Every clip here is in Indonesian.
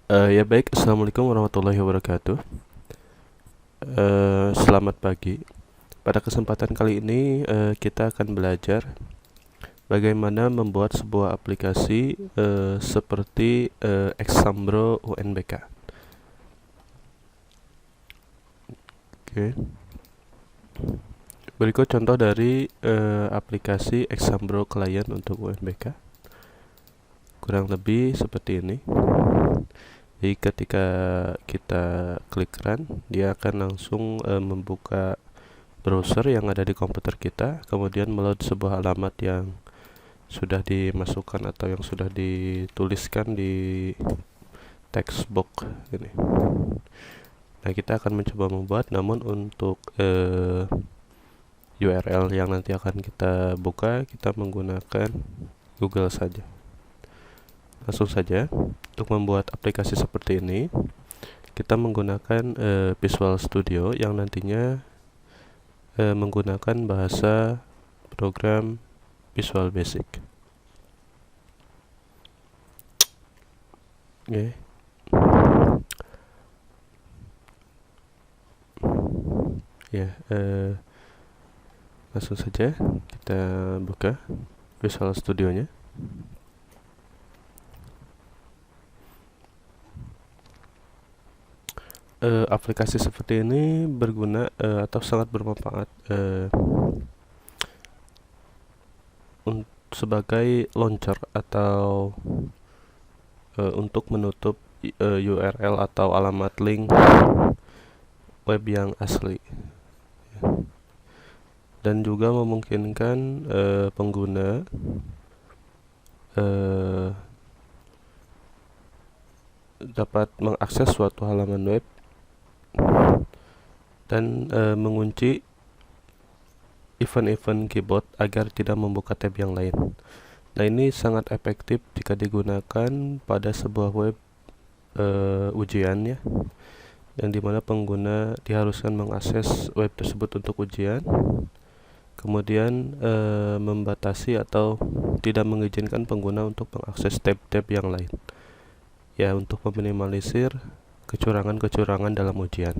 Ya baik, Assalamualaikum warahmatullahi wabarakatuh. Selamat pagi. Pada kesempatan kali ini kita akan belajar bagaimana membuat sebuah aplikasi seperti Exambro UNBK. Oke. Berikut contoh dari aplikasi Exambro Client untuk UNBK. Kurang lebih seperti ini. Jadi ketika kita klik run, dia akan langsung membuka browser yang ada di komputer kita, kemudian meload sebuah alamat yang sudah dimasukkan atau yang sudah dituliskan di text box ini. Nah, kita akan mencoba membuat, namun untuk URL yang nanti akan kita buka, kita menggunakan Google saja. Langsung saja, untuk membuat aplikasi seperti ini, kita menggunakan Visual Studio yang nantinya menggunakan bahasa program Visual Basic. Oke. Ya, langsung saja kita buka Visual Studio-nya. Aplikasi seperti ini berguna atau sangat bermanfaat sebagai launcher atau untuk menutup URL atau alamat link web yang asli, dan juga memungkinkan pengguna dapat mengakses suatu halaman web dan mengunci event-event keyboard agar tidak membuka tab yang lain. Nah, ini sangat efektif jika digunakan pada sebuah web ujian ya, yang dimana pengguna diharuskan mengakses web tersebut untuk ujian, kemudian membatasi atau tidak mengizinkan pengguna untuk mengakses tab-tab yang lain, ya, untuk meminimalisir kecurangan-kecurangan dalam ujian.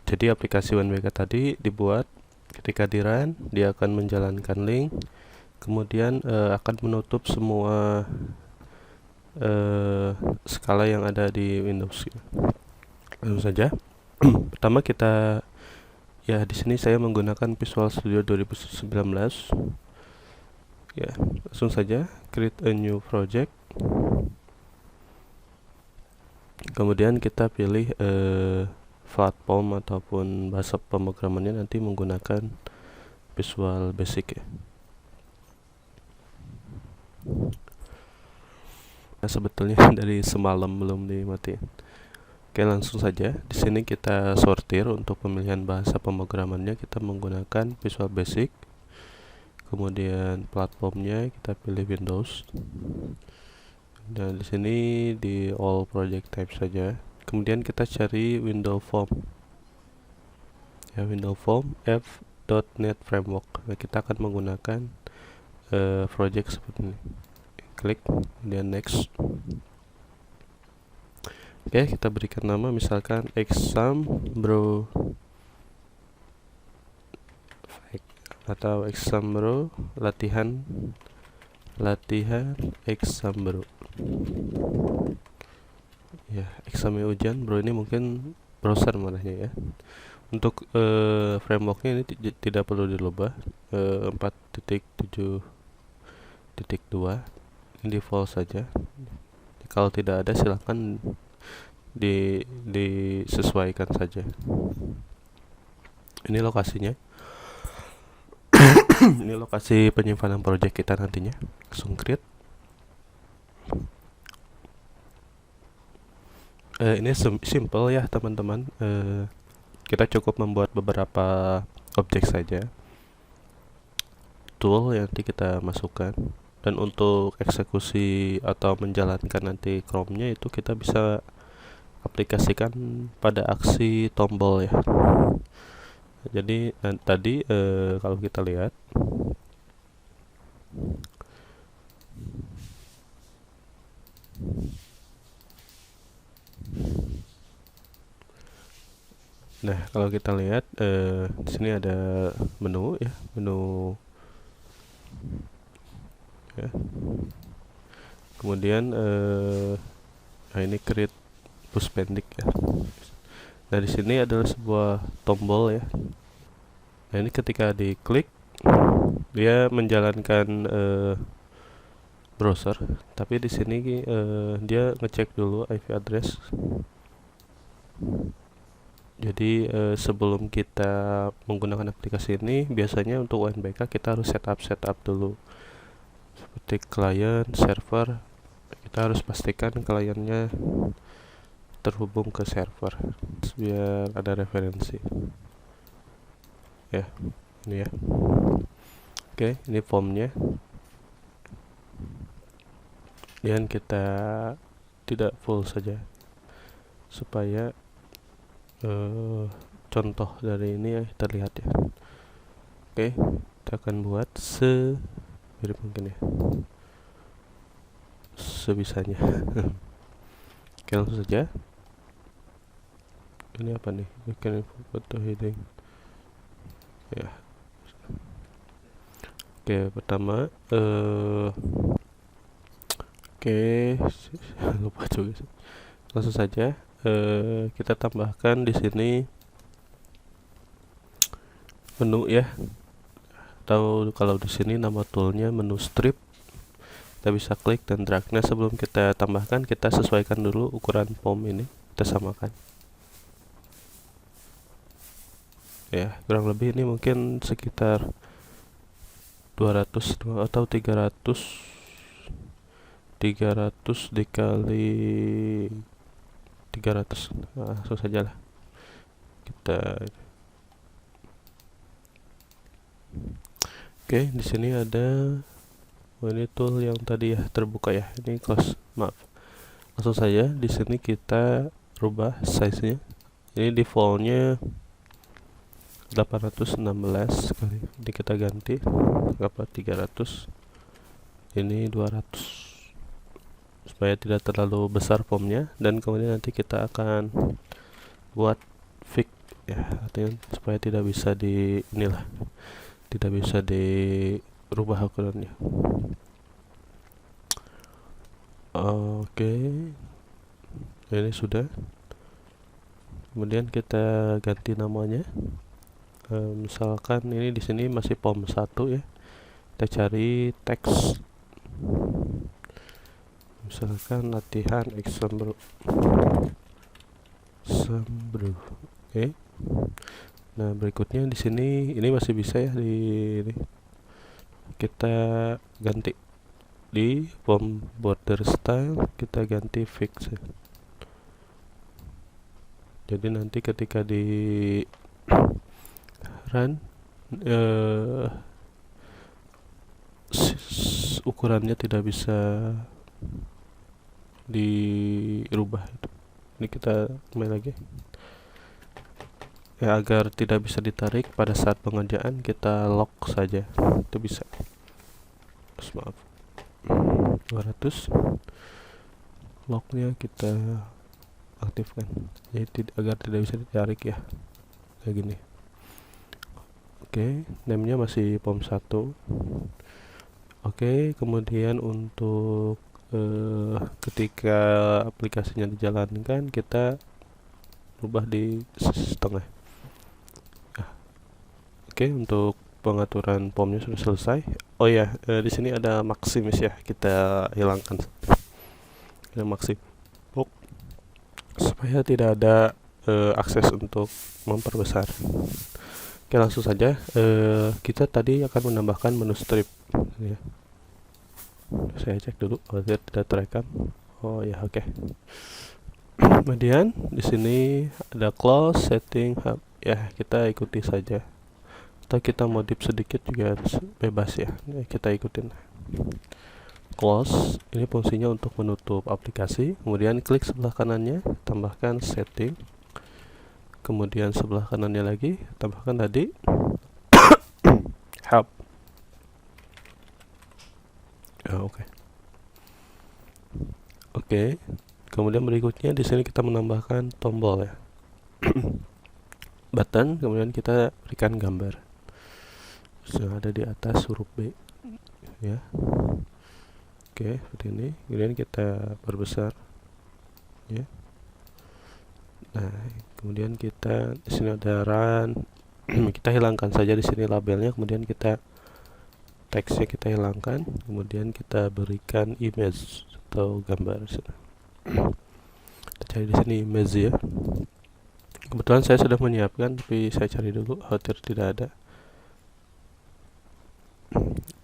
Jadi aplikasi UNBK tadi dibuat ketika di run, dia akan menjalankan link, kemudian akan menutup semua skala yang ada di Windows. Langsung saja. Pertama kita, ya, di sini saya menggunakan Visual Studio 2019. Ya, langsung saja create a new project. Kemudian kita pilih platform ataupun bahasa pemrogramannya nanti menggunakan Visual Basic ya. Nah, sebetulnya dari semalam belum dimatiin. Oke, langsung saja. Di sini kita sortir untuk pemilihan bahasa pemrogramannya, kita menggunakan Visual Basic. Kemudian platformnya kita pilih Windows. Dan di sini di all project type saja. Kemudian kita cari window form. Ya, window form f.net framework. Nah, kita akan menggunakan project seperti ini. Klik, kemudian next. Oke, kita berikan nama misalkan Exambro atau Exambro latihan Exambro. Ya, exam ujian bro, ini mungkin browser marahnya ya. Untuk frameworknya ini tidak perlu dirubah. 4.7.2 ini default saja. Kalau tidak ada silahkan disesuaikan saja. Ini lokasinya. Ini lokasi penyimpanan project kita nantinya. Langsung create. Ini simple ya teman-teman. Kita cukup membuat beberapa objek saja, tool yang nanti kita masukkan, dan untuk eksekusi atau menjalankan nanti Chrome-nya itu kita bisa aplikasikan pada aksi tombol ya. Jadi tadi kalau kita lihat Nah, kalau kita lihat di sini ada menu ya, menu ya. Kemudian nah ini create push pending ya. Nah, di sini adalah sebuah tombol ya. Nah, ini ketika diklik dia menjalankan browser, tapi di sini dia ngecek dulu IP address. Jadi sebelum kita menggunakan aplikasi ini, biasanya untuk UNBK kita harus setup dulu. Seperti klien, server, kita harus pastikan kliennya terhubung ke server biar ada referensi. Ya, ini ya. Oke, ini formnya. Dan kita tidak full saja supaya contoh dari ini ya terlihat ya. Oke, kita akan buat mirip mungkin ya, sebisanya. Oke, langsung saja. Ini apa nih? Bikin foto heading ya. Oke, pertama oke, lupa juga sih. Langsung saja kita tambahkan di sini menu ya, atau kalau di sini nama toolnya menu strip. Kita bisa klik dan drag. Nah, sebelum kita tambahkan, kita sesuaikan dulu ukuran form ini, kita samakan ya, kurang lebih ini mungkin sekitar 200 atau 300 dikali 300. Nah, langsung saja lah kita. Oke, di sini ada ini tool yang tadi ya terbuka ya, ini close, maaf. Langsung saja di sini kita rubah size-nya. Ini defaultnya 816 kali, ini kita ganti berapa, 300, ini 200 supaya tidak terlalu besar formnya. Dan kemudian nanti kita akan buat fix ya, artinya supaya tidak bisa tidak bisa dirubah ukurannya. Oke, ini sudah. Kemudian kita ganti namanya. Misalkan ini di sini masih form 1 ya. Kita cari teks. Misalkan latihan example. Oke. Nah, berikutnya di sini ini masih bisa ya ini. Kita ganti di form border style, kita ganti fix ya. Jadi nanti ketika di run ukurannya tidak bisa dirubah. Ini kita kembali lagi ya, agar tidak bisa ditarik pada saat pengerjaan kita lock saja, itu bisa. Terus maaf, 200 locknya kita aktifkan, jadi agar tidak bisa ditarik ya, kayak gini. Oke, name-nya masih form 1. Oke, kemudian untuk ketika aplikasinya dijalankan, kita rubah di setengah. Oke, untuk pengaturan formnya sudah selesai. Oh ya, di sini ada maximis ya, kita hilangkan. Ada maxim supaya tidak ada akses untuk memperbesar. Oke, langsung saja. Kita tadi akan menambahkan menu strip ya. Saya cek dulu agar tidak terekam. Oh ya, oke. Kemudian di sini ada close setting hub ya, kita ikuti saja. Atau kita modif sedikit juga bebas ya, kita ikutin. Close ini fungsinya untuk menutup aplikasi. Kemudian klik sebelah kanannya, tambahkan setting. Kemudian sebelah kanannya lagi, tambahkan tadi hub. Oke. Kemudian berikutnya di sini kita menambahkan tombol ya. button, kemudian kita berikan gambar yang ada di atas huruf B ya. Oke, seperti ini. Kemudian kita perbesar ya. Nah, kemudian kita di sini ada run. Kita hilangkan saja di sini labelnya, kemudian kita teksnya kita hilangkan, kemudian kita berikan image atau gambar. Kita cari di sini image ya. Kebetulan saya sudah menyiapkan, tapi saya cari dulu, khawatir tidak ada.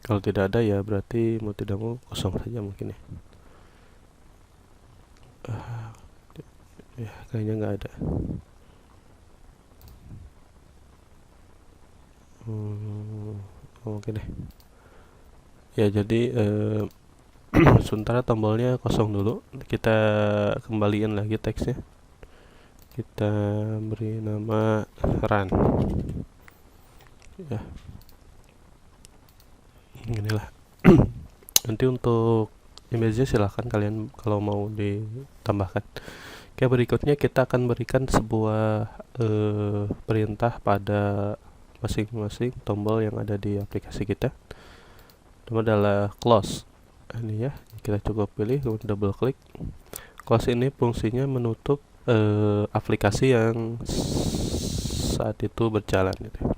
Kalau tidak ada ya berarti mau tidak mau kosong saja mungkin ya. Ya kayaknya nggak ada. Oke deh. Ya jadi sementara tombolnya kosong dulu. Kita kembaliin lagi teksnya. Kita beri nama run. Ya. Inilah. Nanti untuk image-nya silahkan kalian kalau mau ditambahkan. Oke, berikutnya kita akan berikan sebuah perintah pada masing-masing tombol yang ada di aplikasi kita. Pertama adalah close. Ini ya, kita cukup pilih, kemudian double klik. Close ini fungsinya menutup aplikasi yang saat itu berjalan gitu.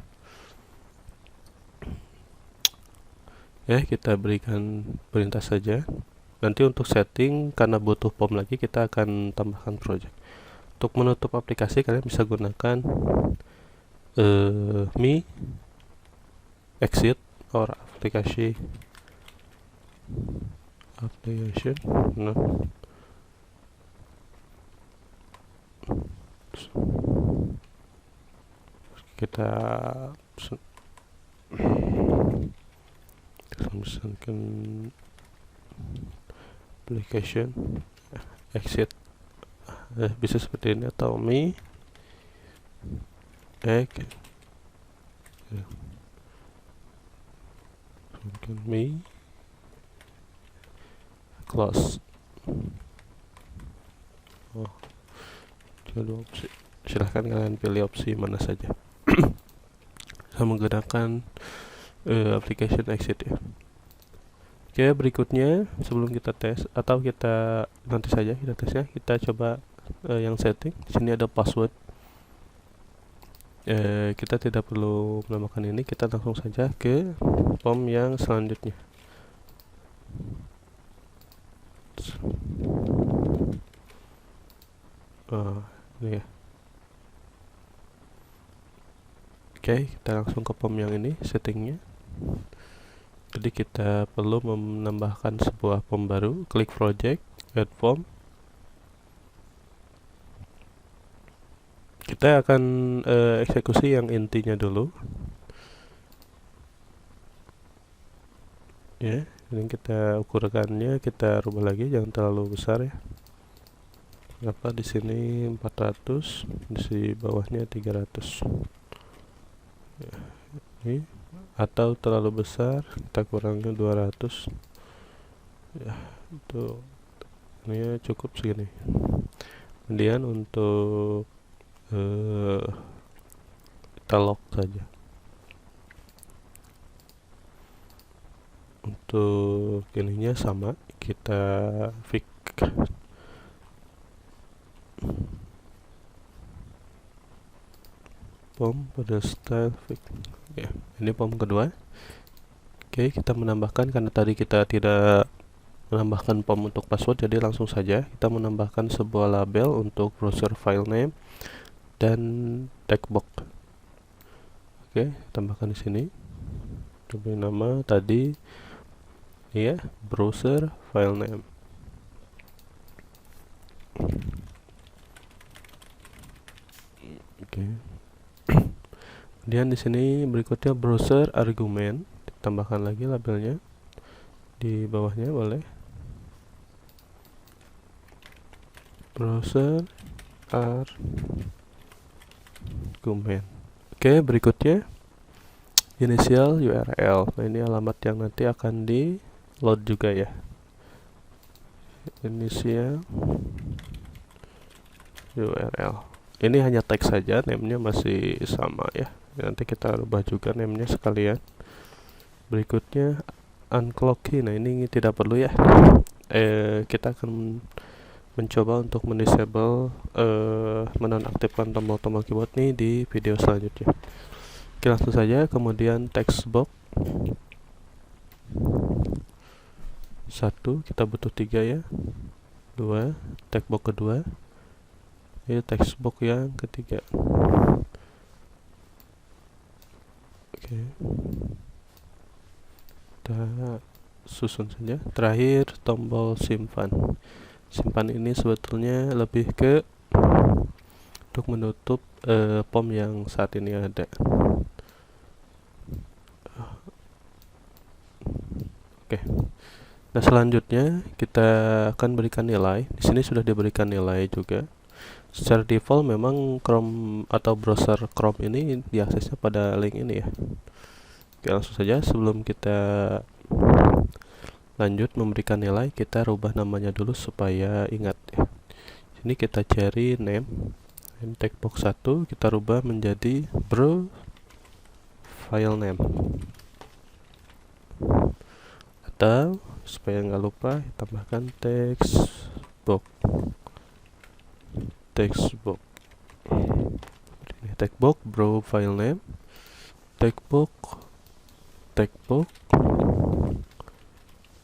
Ya, kita berikan perintah saja. Nanti untuk setting, karena butuh POM lagi, kita akan tambahkan project. Untuk menutup aplikasi, kalian bisa gunakan me exit or application no. Kita misalkan application exit bisa seperti ini, atau me me close. Dua opsi, silahkan kalian pilih opsi mana saja. Saya menggunakan application exit ya. Oke, berikutnya sebelum kita tes, atau kita nanti saja kita tesnya, kita coba yang setting. Di sini ada password. Kita tidak perlu menambahkan ini, kita langsung saja ke POM yang selanjutnya. Ini ya. Oke, kita langsung ke POM yang ini, settingnya. Jadi kita perlu menambahkan sebuah POM baru. Klik project, add POM. Kita akan eksekusi yang intinya dulu. Ya, ini kita ukurkannya, kita rubah lagi, jangan terlalu besar ya. Berapa di sini 400, di bawahnya 300. Ya, ini atau terlalu besar, kita kurangi 200 ya, itu ini cukup segini. Kemudian untuk kita lock saja. Untuk ininya sama, kita fix POM pada style fix. Ya, ini POM kedua. Oke, kita menambahkan, karena tadi kita tidak menambahkan POM untuk password, jadi langsung saja kita menambahkan sebuah label untuk browser file name dan text box. Oke, tambahkan di sini. Coba nama tadi ya, browser file name. Oke. Kemudian di sini berikutnya browser argument, tambahkan lagi labelnya di bawahnya, boleh browser argument. Oke, berikutnya initial URL. Nah, ini alamat yang nanti akan di load juga ya. Initial URL. Ini hanya teks saja, name-nya masih sama ya. Nanti kita rubah juga name-nya sekalian. Berikutnya unclock key. Nah, ini tidak perlu ya. Kita akan mencoba untuk mendisable menonaktifkan tombol-tombol keyboard nih di video selanjutnya. Oke, langsung saja. Kemudian text box 1, kita butuh 3 ya. 2, text box kedua. Ini text box yang ketiga. Oke, kita susun saja. Terakhir tombol simpan. Simpan ini sebetulnya lebih ke untuk menutup POM yang saat ini ada. Oke. Nah, selanjutnya kita akan berikan nilai. Di sini sudah diberikan nilai juga. Secara default memang Chrome atau browser Chrome ini diaksesnya pada link ini ya. Oke, langsung saja. Sebelum kita lanjut memberikan nilai, kita rubah namanya dulu supaya ingat ya. Sini kita cari name text box 1, kita rubah menjadi bro file name. Atau supaya nggak lupa, tambahkan text box. Text box bro file name, text box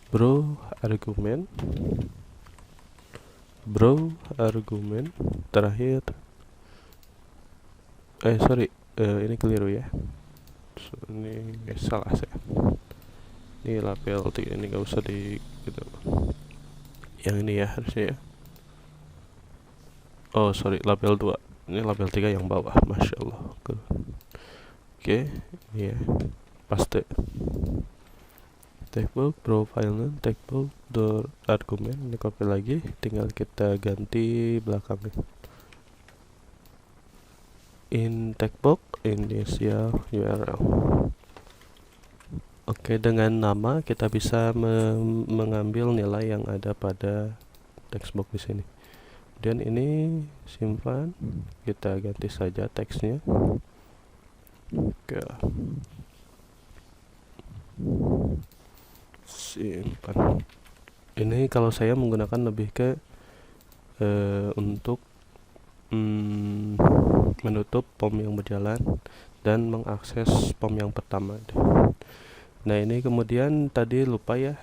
bro argumen terakhir. Ini keliru ya. Ini salah saya. Ini label 3, ini nggak usah di gitu. Yang ini ya harusnya ya. Oh sorry, label 2. Ini label 3 yang bawah. Masya Allah. Oke, ini ya. Paste. Textbook profile textbook door argument. Ini copy lagi, tinggal kita ganti belakangnya. In textbook initial URL. Oke, dengan nama kita bisa mengambil nilai yang ada pada textbook di sini. Dan ini simpan, kita ganti saja teksnya. Oke, simpan. Ini kalau saya menggunakan lebih ke untuk menutup POM yang berjalan dan mengakses POM yang pertama. Nah, ini kemudian tadi lupa ya,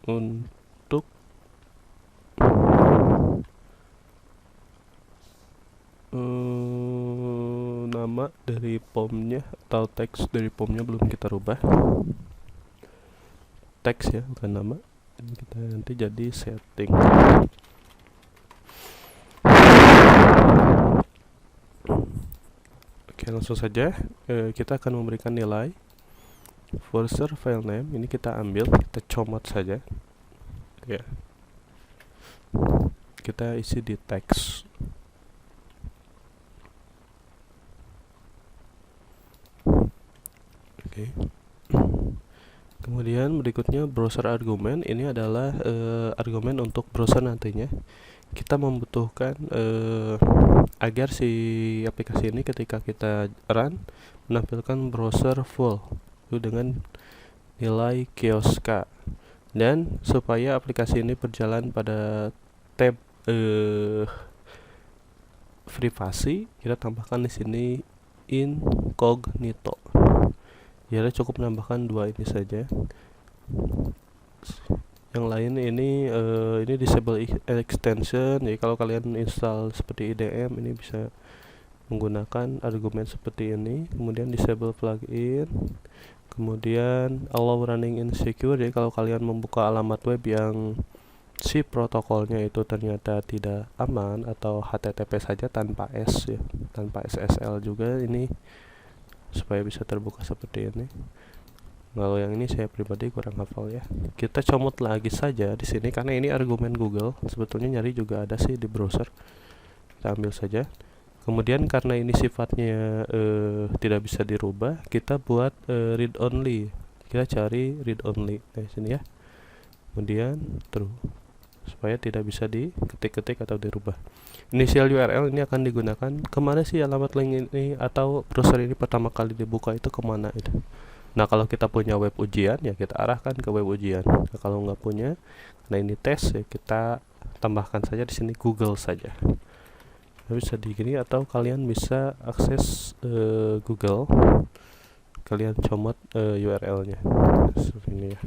untuk nama dari POM-nya atau teks dari POM-nya belum kita rubah. Teks ya, bukan nama. Ini kita nanti jadi setting. Oke, langsung saja kita akan memberikan nilai browser file name. Ini kita ambil, kita comot saja ya. Kita isi di teks. Oke. Kemudian berikutnya browser argumen. Ini adalah argumen untuk browser nantinya. Kita membutuhkan agar si aplikasi ini ketika kita run menampilkan browser full itu dengan nilai kioska, dan supaya aplikasi ini berjalan pada tab privasi, kita tambahkan di sini incognito. Ya, cukup menambahkan 2 ini saja. Yang lain ini disable extension. Jadi kalau kalian install seperti IDM, ini bisa menggunakan argumen seperti ini. Kemudian disable plugin. Kemudian allow running insecure. Jadi kalau kalian membuka alamat web yang si protokolnya itu ternyata tidak aman atau HTTP saja tanpa S ya, tanpa SSL juga, ini supaya bisa terbuka seperti ini. Kalau yang ini saya pribadi kurang hafal ya. Kita comot lagi saja di sini karena ini argumen Google. Sebetulnya nyari juga ada sih di browser. Kita ambil saja. Kemudian karena ini sifatnya tidak bisa dirubah, kita buat read only. Kita cari read only. Nah, sini ya. Kemudian true. supaya tidak bisa diketik-ketik atau dirubah. Inisial URL ini akan digunakan kemana sih alamat link ini atau browser ini pertama kali dibuka itu kemana itu. Nah, kalau kita punya web ujian ya kita arahkan ke web ujian. Nah, kalau nggak punya, nah ini tes ya kita tambahkan saja di sini Google saja. Nah, bisa di gini atau kalian bisa akses Google. Kalian comot URL-nya. Seperti ini ya.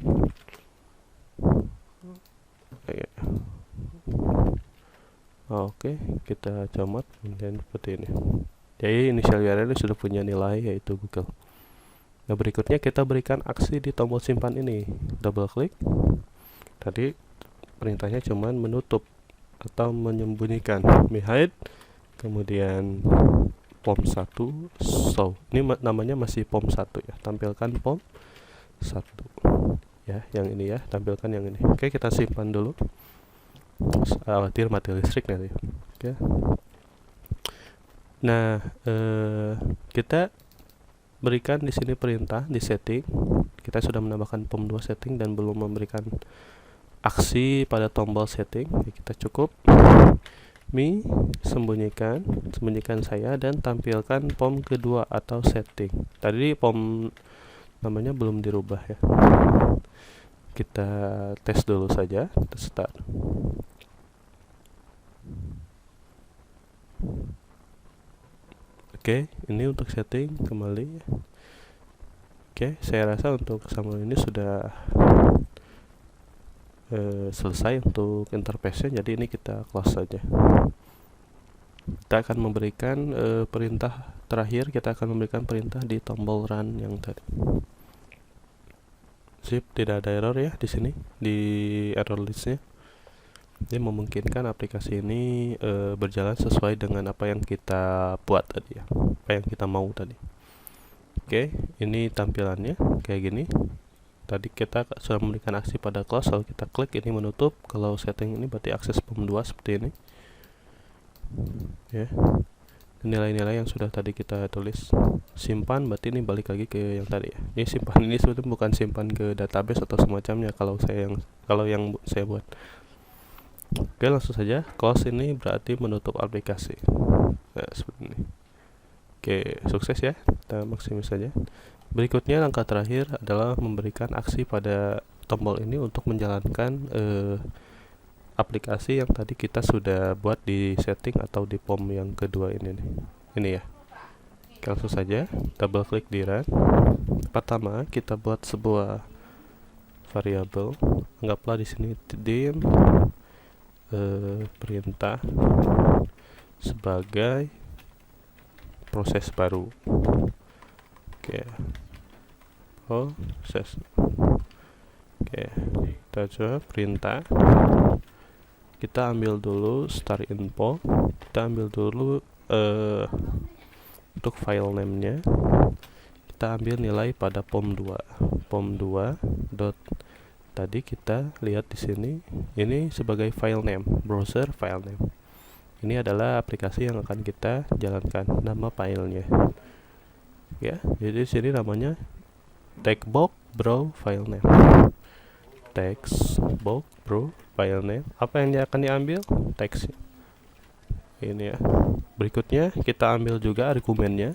Oke, kita comot kemudian seperti ini. Jadi inisial URL sudah punya nilai yaitu Google. Nah, berikutnya kita berikan aksi di tombol simpan ini. Double klik. Tadi perintahnya cuman menutup atau menyembunyikan. Hide, kemudian POM1 show. Ini namanya masih POM1 ya. Tampilkan POM1. Ya, yang ini ya, tampilkan yang ini. Oke, kita simpan dulu. Khawatir mati listrik nanti. Oke. Nah, kita berikan di sini perintah di setting. Kita sudah menambahkan POM2 setting dan belum memberikan aksi pada tombol setting. Kita cukup sembunyikan saya dan tampilkan POM kedua atau setting. Tadi POM namanya belum dirubah ya. Kita tes dulu saja. Kita start. Oke, ini untuk setting kembali. Oke, saya rasa untuk sampel ini sudah selesai untuk interface-nya. Jadi ini kita close saja. Kita akan memberikan perintah terakhir. Kita akan memberikan perintah di tombol run yang tadi. Sip, tidak ada error ya di sini di error listnya. Ini memungkinkan aplikasi ini berjalan sesuai dengan apa yang kita buat tadi ya, apa yang kita mau tadi. Oke, ini tampilannya kayak gini. Tadi kita sudah memberikan aksi pada close, kalau kita klik ini menutup. Kalau setting ini berarti akses POM2 seperti ini. Ya. Nilai-nilai yang sudah tadi kita tulis. Simpan berarti ini balik lagi ke yang tadi ya. Ini simpan ini sebetulnya bukan simpan ke database atau semacamnya kalau yang saya buat. Oke, langsung saja close ini berarti menutup aplikasi. Nah, seperti ini. Oke, sukses ya. Kita maksimis saja. Berikutnya langkah terakhir adalah memberikan aksi pada tombol ini untuk menjalankan aplikasi yang tadi kita sudah buat di setting atau di POM yang kedua ini nih. Ini ya. Oke, langsung saja double klik di run. Pertama, kita buat sebuah variabel. Anggaplah di sini dim perintah sebagai proses baru. Oke. Proses. Oke, kita coba perintah. Kita ambil dulu start info. Kita ambil dulu untuk file name-nya. Kita ambil nilai pada POM2. POM2 dot tadi kita lihat di sini ini sebagai file name, browser file name. Ini adalah aplikasi yang akan kita jalankan, nama filenya. Ya, jadi di sini namanya textbox bro file name. Textbox bro file name. Apa yang akan diambil? Teks. Ini ya. Berikutnya kita ambil juga argumennya.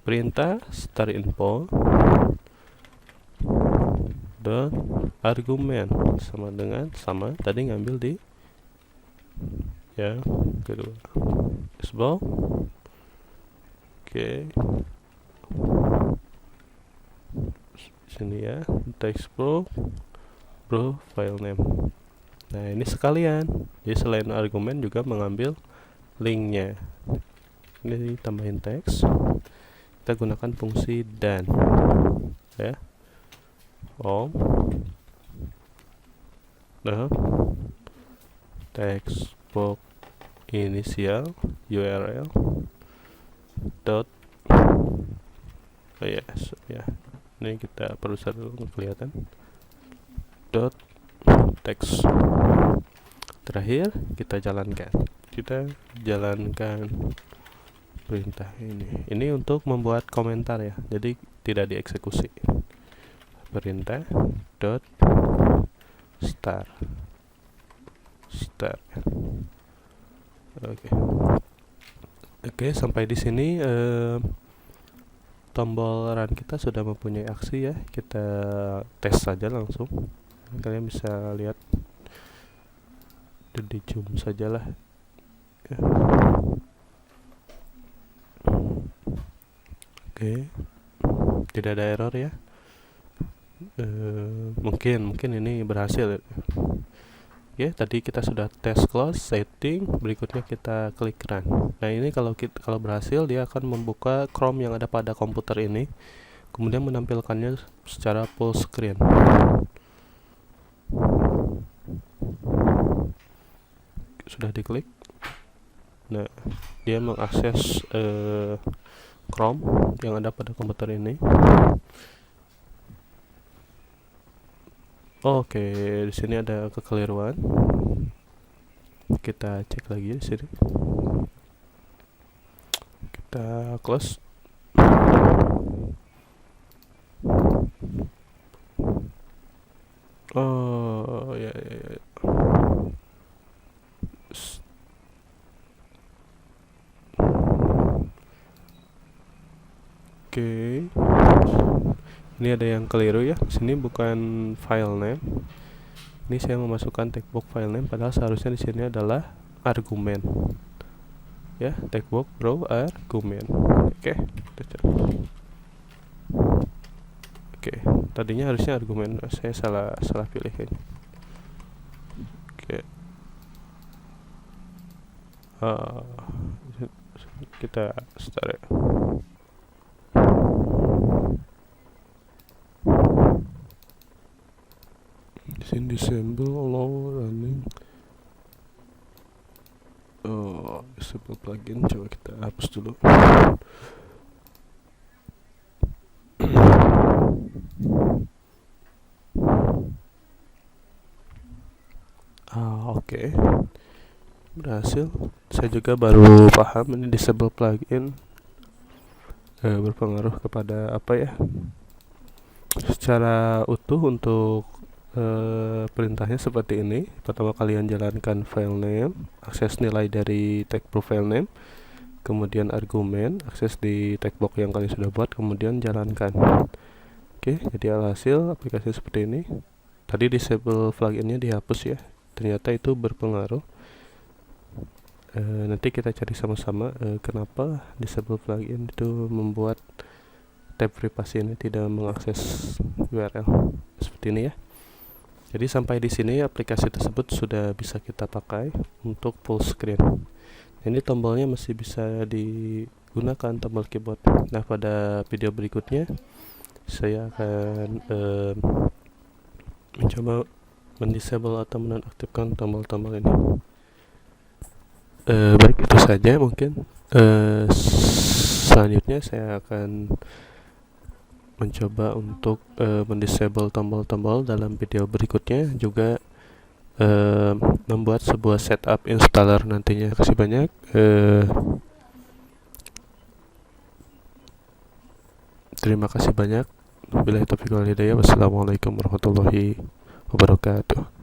Perintah start info dan argumen sama tadi ngambil di yang kedua isbal. Oke, sini ya text bro file name. Nah, ini sekalian, jadi selain argumen juga mengambil linknya. Ini tambahin teks, kita gunakan fungsi dan ya nah textbox inisial URL dot yes ya, ini kita perusah dulu kelihatan dot text. Terakhir kita jalankan perintah ini untuk membuat komentar ya, jadi tidak dieksekusi. Perintah dot start. komputer. Oke. Oke, sampai di sini tombol run kita sudah mempunyai aksi ya. Kita tes saja langsung. Kalian bisa lihat, di zoom sajalah ya. Oke, tidak ada error ya. Mungkin ini berhasil. Oke, tadi kita sudah tes close setting, berikutnya kita klik run. Nah, ini kalau berhasil, dia akan membuka Chrome yang ada pada komputer ini, kemudian menampilkannya secara full screen. Sudah diklik. Nah, dia mengakses Chrome yang ada pada komputer ini. Oke, di sini ada kekeliruan. Kita cek lagi di sini. Kita close. Oh, ya. Oke. Ini ada yang keliru ya. Sini bukan file name. Ini saya memasukkan textbook file name, padahal seharusnya di sini adalah argumen. Ya, textbook row argumen. Oke. Oke, tadinya harusnya argumen. Saya salah pilih ini. Oke. Kita start ya. Disable allow running. Disable plugin, coba kita hapus dulu. Oke. Berhasil. Saya juga baru paham ini disable plugin berpengaruh kepada apa ya? Secara utuh untuk perintahnya seperti ini. Pertama kalian jalankan file name, akses nilai dari textbook file name, kemudian argumen, akses di textbook yang kalian sudah buat, kemudian jalankan. Oke, jadi alhasil aplikasi seperti ini. Tadi disable pluginnya dihapus ya, ternyata itu berpengaruh. Nanti kita cari sama-sama kenapa disable plugin itu membuat tab privasi ini tidak mengakses URL seperti ini ya. Jadi sampai di sini aplikasi tersebut sudah bisa kita pakai untuk full screen. Ini tombolnya masih bisa digunakan, tombol keyboard. Nah, pada video berikutnya saya akan mencoba mendisable atau menonaktifkan tombol-tombol ini. Baik, itu saja mungkin. Selanjutnya saya akan mencoba untuk mendisable tombol-tombol dalam video berikutnya, juga membuat sebuah setup installer nantinya. Terima kasih banyak. Terima kasih banyak. Wabillahi taufiq wal hidayah. Wassalamualaikum warahmatullahi wabarakatuh.